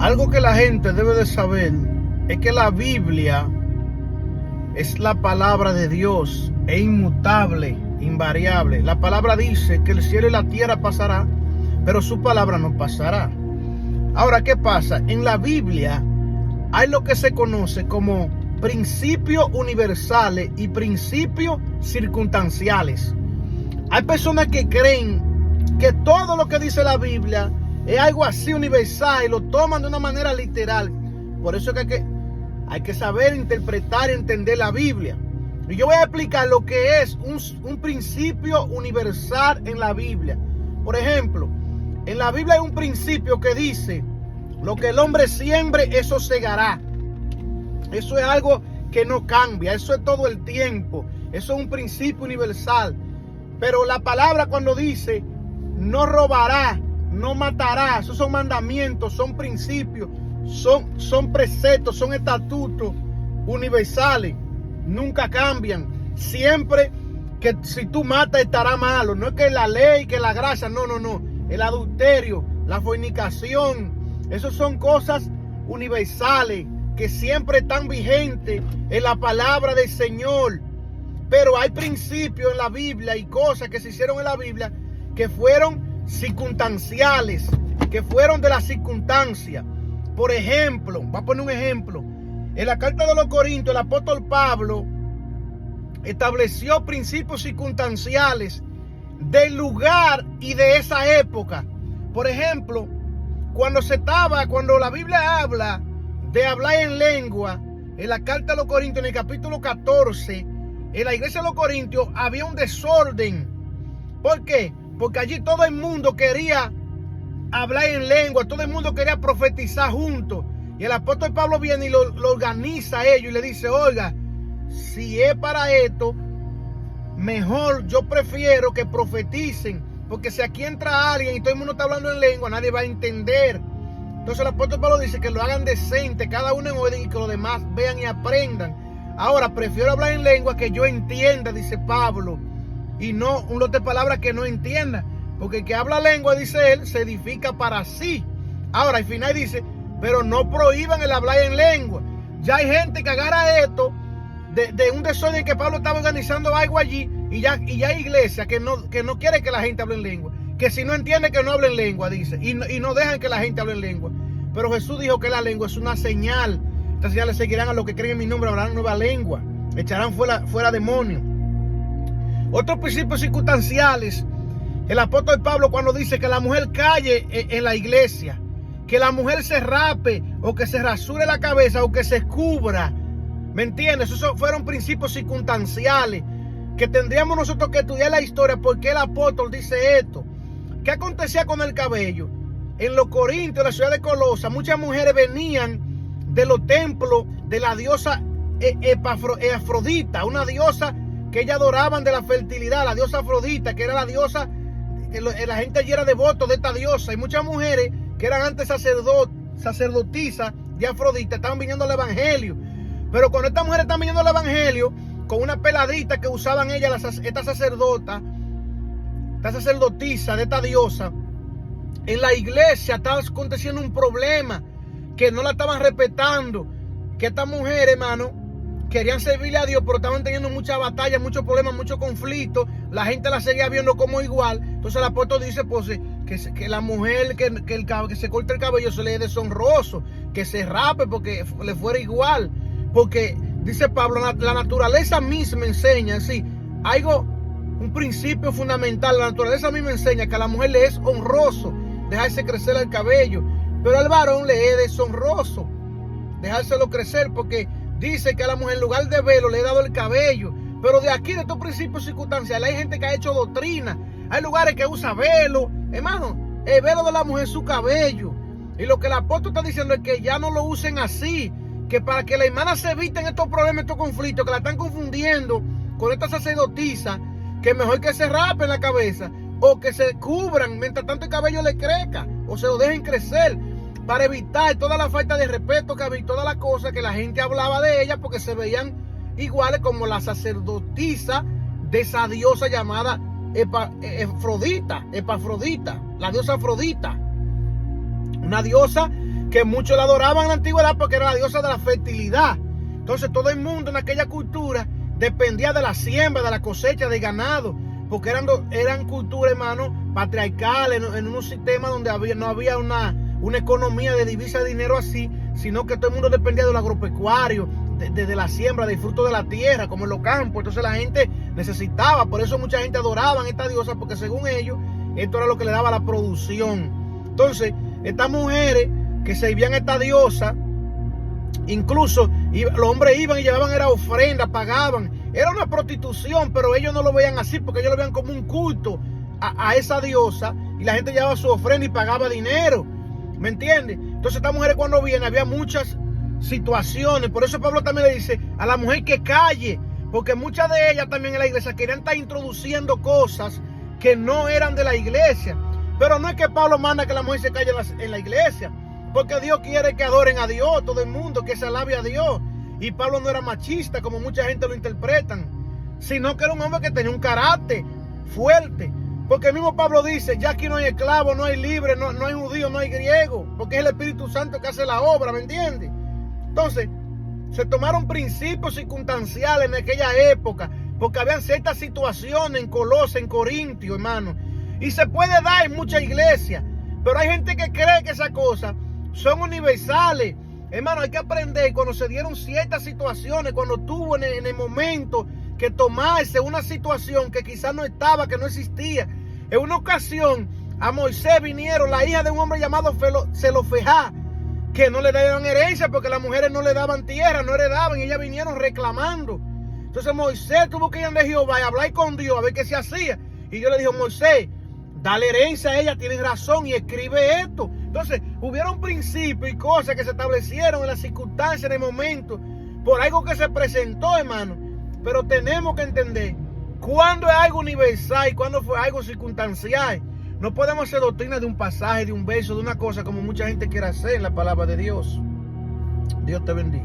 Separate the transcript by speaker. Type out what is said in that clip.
Speaker 1: Algo que la gente debe de saber es que la Biblia es la palabra de Dios, es inmutable, invariable. La palabra dice que el cielo y la tierra pasará, pero su palabra no pasará. Ahora, ¿qué pasa? En la Biblia hay lo que se conoce como principios universales y principios circunstanciales. Hay personas que creen que todo lo que dice la Biblia es algo así universal y lo toman de una manera literal. Por eso es que hay que saber interpretar y entender la Biblia. Y yo voy a explicar lo que es un principio universal en la Biblia. Por ejemplo, en la Biblia hay un principio que dice: lo que el hombre siembre, eso segará. Eso es algo que no cambia, eso es todo el tiempo. Eso es un principio universal. Pero la palabra cuando dice no robará, no matará, esos son mandamientos, son principios, son preceptos, son estatutos universales. Nunca cambian. Siempre que si tú matas estará malo. No es que la ley, que la gracia, no. El adulterio, la fornicación, esas son cosas universales que siempre están vigentes en la palabra del Señor. Pero hay principios en la Biblia y cosas que se hicieron en la Biblia que fueron circunstanciales, que fueron de las circunstancias. Por ejemplo, voy a poner un ejemplo. En la carta de los Corintios, el apóstol Pablo estableció principios circunstanciales del lugar y de esa época. Por ejemplo, cuando la Biblia habla de hablar en lengua, en la carta de los Corintios, en el capítulo 14, en la iglesia de los Corintios había un desorden. ¿Por qué? Porque allí todo el mundo quería hablar en lengua, todo el mundo quería profetizar juntos. Y el apóstol Pablo viene y lo organiza a ellos y le dice: oiga, si es para esto, mejor yo prefiero que profeticen, porque si aquí entra alguien y todo el mundo está hablando en lengua, nadie va a entender. Entonces el apóstol Pablo dice que lo hagan decente, cada uno en orden, y que los demás vean y aprendan. Ahora, prefiero hablar en lengua que yo entienda, dice Pablo, y no un lote de palabras que no entienda, porque el que habla lengua, dice él, se edifica para sí. Ahora, al final dice: pero no prohíban el hablar en lengua. Ya hay gente que agarra esto de un desorden que Pablo estaba organizando algo allí, y ya hay iglesia que no quiere que la gente hable en lengua, que si no entiende que no hable en lengua, dice, y no dejan que la gente hable en lengua. Pero Jesús dijo que la lengua es una señal. Estas señales seguirán a los que creen en mi nombre, hablarán nueva lengua, echarán fuera demonios. Otros principios circunstanciales, el apóstol Pablo cuando dice que la mujer calle en la iglesia, que la mujer se rape o que se rasure la cabeza o que se cubra, ¿me entiendes? Esos fueron principios circunstanciales que tendríamos nosotros que estudiar la historia. Porque el apóstol dice esto. ¿Qué acontecía con el cabello? En los Corintios, en la ciudad de Colosa, muchas mujeres venían de los templos de la diosa Afrodita, una diosa que ellas adoraban de la fertilidad, la diosa Afrodita, que era la diosa, que la gente allí era devoto de esta diosa. Y muchas mujeres que eran antes sacerdotisas de Afrodita estaban viniendo al evangelio. Pero cuando estas mujeres están viniendo al evangelio con una peladita que usaban ellas, esta sacerdotisa de esta diosa, en la iglesia estaba aconteciendo un problema, que no la estaban respetando, que estas mujeres, hermano, querían servirle a Dios, pero estaban teniendo muchas batallas, muchos problemas, muchos conflictos. La gente la seguía viendo como igual. Entonces el apóstol dice pues que la mujer que se corte el cabello se le es deshonroso, que se rape porque le fuera igual. Porque dice Pablo, la naturaleza misma enseña, sí, un principio fundamental. La naturaleza misma enseña que a la mujer le es honroso dejarse crecer el cabello, pero al varón le es deshonroso dejárselo crecer, porque dice que a la mujer en lugar de velo le he dado el cabello. Pero de aquí, de estos principios circunstanciales, hay gente que ha hecho doctrina. Hay lugares que usa velo. Hermano, el velo de la mujer es su cabello. Y lo que el apóstol está diciendo es que ya no lo usen así, que para que la hermana se eviten estos problemas, estos conflictos, que la están confundiendo con esta sacerdotisa, que mejor que se rapen la cabeza o que se cubran mientras tanto el cabello le crezca o se lo dejen crecer, para evitar toda la falta de respeto que había y todas las cosas que la gente hablaba de ella, porque se veían iguales como la sacerdotisa de esa diosa llamada Epafrodita, la diosa Afrodita, una diosa que muchos la adoraban en la antigüedad porque era la diosa de la fertilidad. Entonces todo el mundo en aquella cultura dependía de la siembra, de la cosecha, de ganado, porque eran culturas, hermano, patriarcales, en un sistema donde no había una economía de divisa de dinero así, sino que todo el mundo dependía del agropecuario, de la siembra, del fruto de la tierra, como en los campos. Entonces la gente necesitaba, por eso mucha gente adoraba a esta diosa, porque según ellos, esto era lo que le daba la producción. Entonces, estas mujeres que servían a esta diosa, incluso los hombres iban y llevaban era ofrenda, pagaban. Era una prostitución, pero ellos no lo veían así, porque ellos lo veían como un culto a esa diosa, y la gente llevaba su ofrenda y pagaba dinero. ¿Me entiendes? Entonces estas mujeres cuando vienen, había muchas situaciones. Por eso Pablo también le dice a la mujer que calle, porque muchas de ellas también en la iglesia querían estar introduciendo cosas que no eran de la iglesia. Pero no es que Pablo manda que la mujer se calle en la iglesia, porque Dios quiere que adoren a Dios, todo el mundo, que se alabe a Dios. Y Pablo no era machista, como mucha gente lo interpretan, sino que era un hombre que tenía un carácter fuerte. Porque el mismo Pablo dice, ya aquí no hay esclavo, no hay libre, no hay judío, no hay griego, porque es el Espíritu Santo que hace la obra, ¿me entiendes? Entonces, se tomaron principios circunstanciales en aquella época, porque habían ciertas situaciones en Colosas, en Corintio, hermano. Y se puede dar en muchas iglesias, pero hay gente que cree que esas cosas son universales. Hermano, hay que aprender cuando se dieron ciertas situaciones, cuando tuvo en el momento que tomarse una situación que quizás no estaba, que no existía. En una ocasión a Moisés vinieron la hija de un hombre llamado Zelofejá, que no le daban herencia porque las mujeres no le daban tierra, no heredaban, y ellas vinieron reclamando. Entonces Moisés tuvo que ir a Jehová y hablar con Dios a ver qué se hacía. Y Dios le dijo, Moisés, dale herencia a ella, tienes razón, y escribe esto. Entonces hubieron principios y cosas que se establecieron en las circunstancias, en el momento, por algo que se presentó, hermano. Pero tenemos que entender cuándo es algo universal y cuándo fue algo circunstancial. No podemos hacer doctrina de un pasaje, de un verso, de una cosa, como mucha gente quiere hacer en la palabra de Dios. Dios te bendiga.